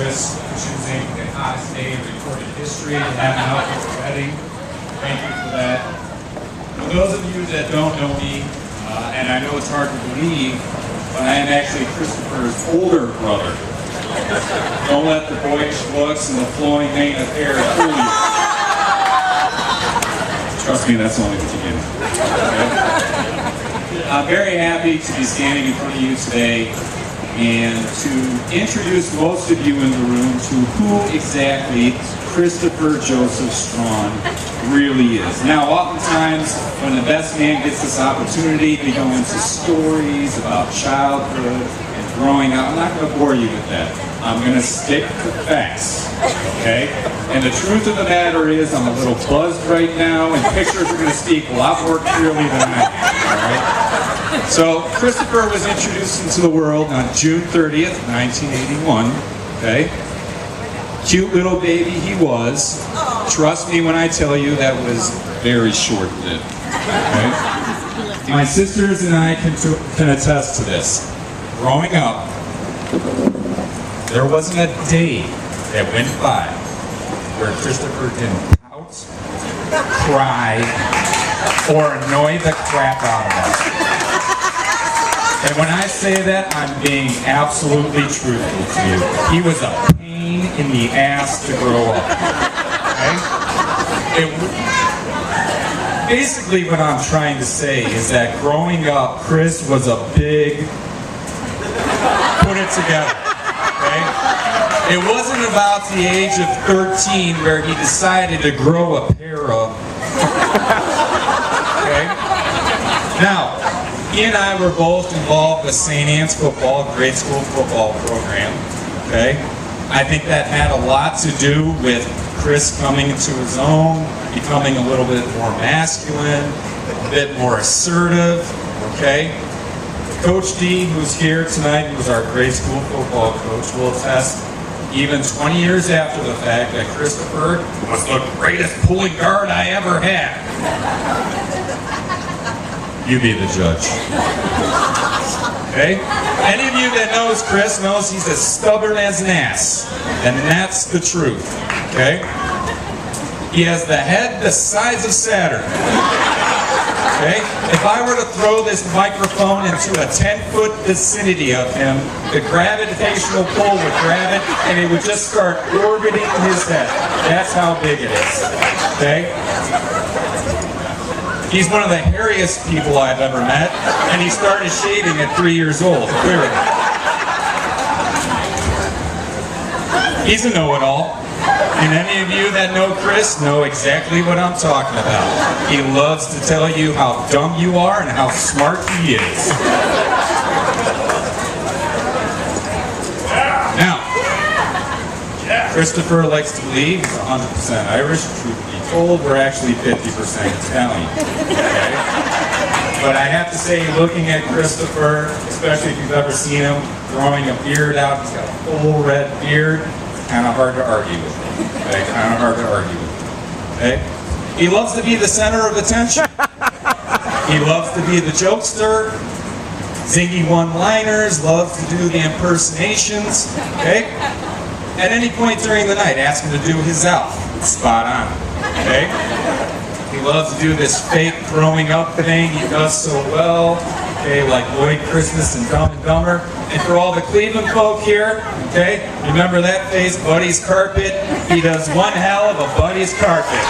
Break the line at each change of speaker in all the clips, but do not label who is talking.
Chris for choosing the hottest day in recorded history to have an outdoor wedding. Thank you for that. For those of you that don't know me, and I know it's hard to believe, but I am actually Christopher's older brother. Don't let the boyish looks and the flowing mane of hair fool you. Trust me, that's only the beginning. Okay? I'm very happy to be standing in front of you today and to introduce most of you in the room to who exactly Christopher Joseph Strauchon really is. Now, oftentimes, when the best man gets this opportunity, they go into stories about childhood and growing up. I'm not going to bore you with that. I'm going to stick to facts, okay? And the truth of the matter is, I'm a little buzzed right now, and pictures are going to speak a lot more clearly than I am, all right? So, Christopher was introduced into the world on June 30th, 1981, okay? Cute little baby he was. Trust me when I tell you that was very short-lived, okay? My sisters and I can attest to this. Growing up, there wasn't a day that went by where Christopher didn't pout, cry, or annoy the crap out of us. And when I say that, I'm being absolutely truthful to you. He was a pain in the ass to grow up. Okay? Basically what I'm trying to say is that growing up, Chris was a big put it together. Okay? It wasn't about the age of 13 where he decided to grow a pair of. Okay? Now, he and I were both involved with St. Anne's football, grade school football program, okay? I think that had a lot to do with Chris coming into his own, becoming a little bit more masculine, a bit more assertive, okay? Coach D, who's here tonight, who's our grade school football coach, will attest, even 20 years after the fact, that Christopher was the greatest pulling guard I ever had. You be the judge. Okay? Any of you that knows Chris knows he's as stubborn as an ass. And that's the truth. Okay? He has the head the size of Saturn. Okay? If I were to throw this microphone into a 10-foot vicinity of him, the gravitational pull would grab it and it would just start orbiting his head. That's how big it is. Okay? He's one of the hairiest people I've ever met, and he started shaving at 3 years old, clearly. He's a know-it-all, and any of you that know Chris know exactly what I'm talking about. He loves to tell you how dumb you are and how smart he is. Now, Christopher likes to believe he's 100% Irish. Truth be told, we're actually 50% Italian. Okay? But I have to say, looking at Christopher, especially if you've ever seen him growing a beard out, he's got a full red beard, kind of hard to argue with him. Okay? Kind of hard to argue with him. Okay? He loves to be the center of attention. He loves to be the jokester, zingy one-liners, loves to do the impersonations. Okay? At any point during the night, ask him to do his Alf. Spot on. Okay? He loves to do this fake growing up thing he does so well. Okay, like Lloyd Christmas and Dumb and Dumber. And for all the Cleveland folk here, okay, remember that face, Buddy's Carpet? He does one hell of a Buddy's Carpet.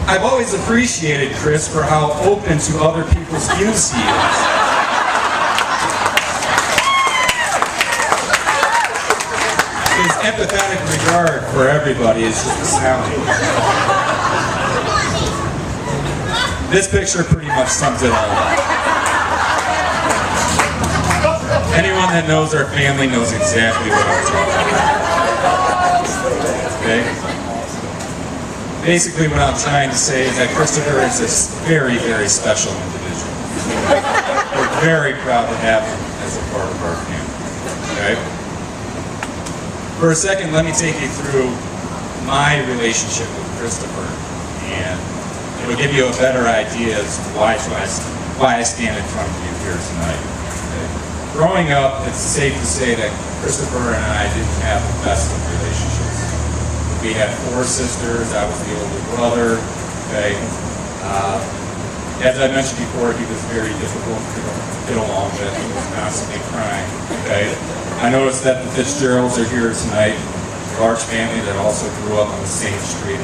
I've always appreciated Chris for how open to other people's views he is. His empathetic regard for everybody is just astounding. This picture pretty much sums it all up. Anyone that knows our family knows exactly what I'm talking about. Okay? Basically what I'm trying to say is that Christopher is this very, very special individual. We're very proud to have him as a part of our family. Okay? For a second, let me take you through my relationship with Christopher, and it will give you a better idea as to why I stand in front of you here tonight. Okay? growing up, it's safe to say that Christopher and I didn't have the best of relationships. We had 4 sisters. I was the older brother. Okay. As I mentioned before, he was very difficult to get along with. He was constantly crying. Okay. I noticed that the Fitzgeralds are here tonight, a large family that also grew up on the same street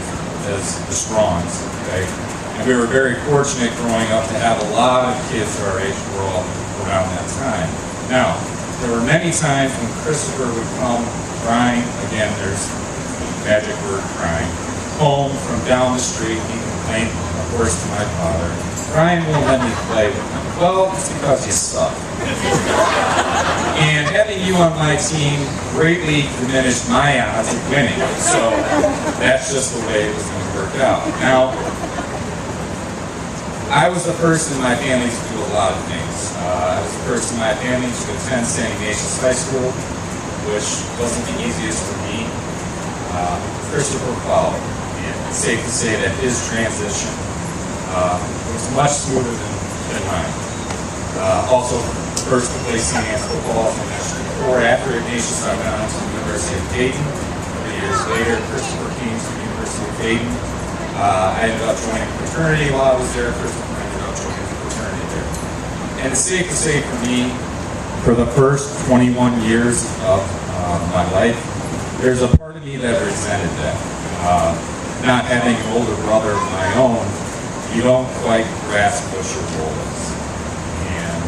as the Strauchons. Okay. And we were very fortunate growing up to have a lot of kids our age grow up around that time. Now, there were many times when Christopher would come crying, again, there's the magic word crying, home from down the street. He complained, of course, to my father, "Ryan won't let me play with him." Well, it's because you suck. And having you on my team greatly diminished my odds of winning. So that's just the way it was going to work out. Now, I was the first in my family to do a lot of things. I was the first in my family to attend St. Ignatius High School, which wasn't the easiest for me. Christopher followed, and it's safe to say that his transition was much smoother than mine. Also, first to play St. football from National 4. After Ignatius, I went on to the University of Dayton. 3 years later, Christopher came to the University of Dayton. I ended up joining a fraternity while I was there. Christopher ended up joining a fraternity there. And it's safe to say for me, for the first 21 years of my life, there's a part of me that resented that. Not having an older brother of my own, you don't quite grasp what your role is. And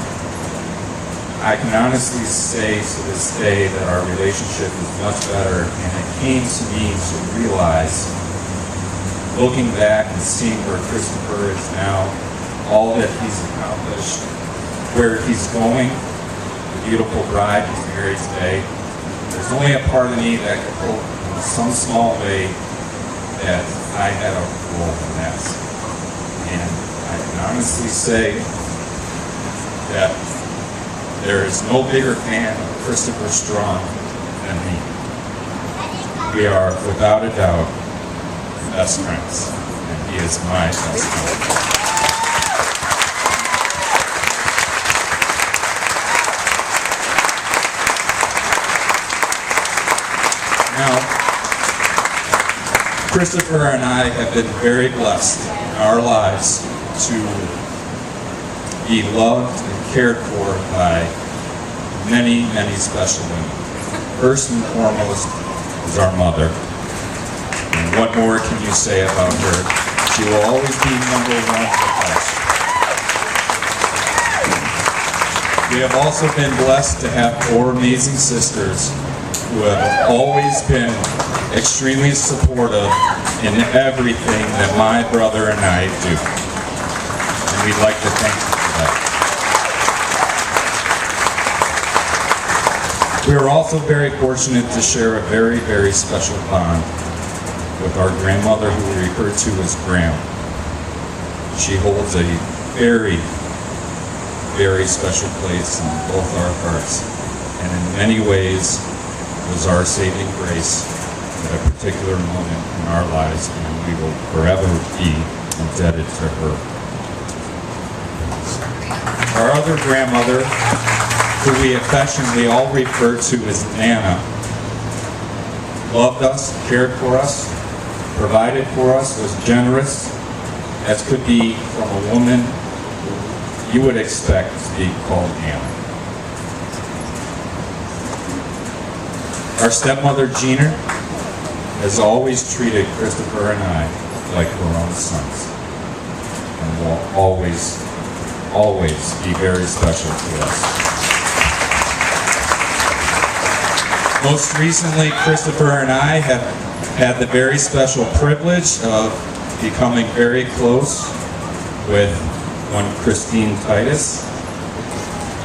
I can honestly say to this day that our relationship is much better, and it came to me to realize, looking back and seeing where Christopher is now, all that he's accomplished, where he's going, the beautiful bride he's married today, there's only a part of me that could hope in some small way that I had a role in that. And I can honestly say that there is no bigger fan of Christopher Strauchon than me. We are, without a doubt, best friends, and he is my best friend. Now, Christopher and I have been very blessed in our lives to be loved and cared for by many, many special women. First and foremost is our mother. And what more can you say about her? She will always be number one for us. We have also been blessed to have 4 amazing sisters who have always been extremely supportive in everything that my brother and I do. And we'd like to thank you for that. We are also very fortunate to share a very, very special bond with our grandmother, who we refer to as Graham. She holds a very, very special place in both our hearts, and in many ways was our saving grace at a particular moment in our lives, and we will forever be indebted to her. Our other grandmother, who we affectionately all refer to as Nana, loved us, cared for us, provided for us, was generous, as could be from a woman who you would expect to be called Anna. Our stepmother, Gina, has always treated Christopher and I like her own sons, and will always, always be very special to us. Most recently, Christopher and I have had the very special privilege of becoming very close with one Christine Titus,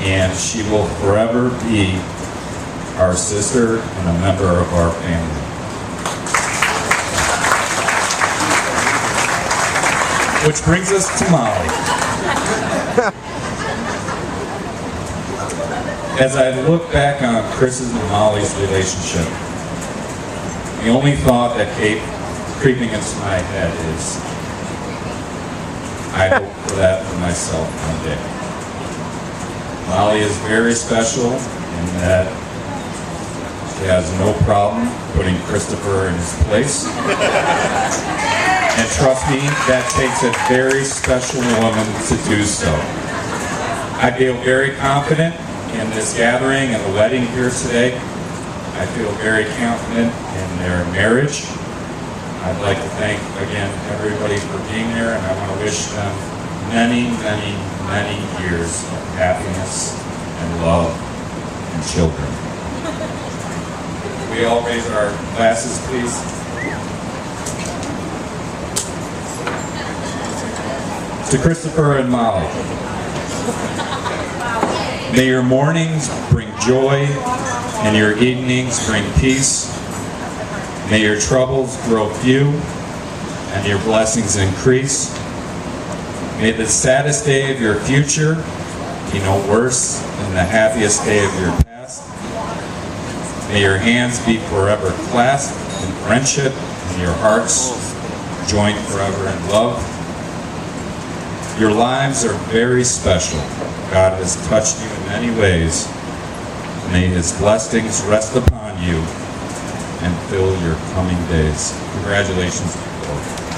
and she will forever be our sister and a member of our family. Which brings us to Mollie. As I look back on Chris's and Mollie's relationship, the only thought that kept creeping into my head is, I hope for that for myself one day.
Mollie is very special in that she has no problem putting Christopher in his place. And trust me, that takes a very special woman to do so. I feel very confident in this gathering and the wedding here today. I feel very confident in their marriage. I'd like to thank, again, everybody for being there, and I want to wish them many, many, many years of happiness and love and children. We all raise our glasses, please. To Christopher and Mollie. May your mornings bring joy and your evenings bring peace. May your troubles grow few and your blessings increase. May the saddest day of your future be no worse than the happiest day of your past. May your hands be forever clasped in friendship and your hearts joined forever in love. Your lives are very special. God has touched you in many ways. May His blessings rest upon you and fill your coming days. Congratulations to you both.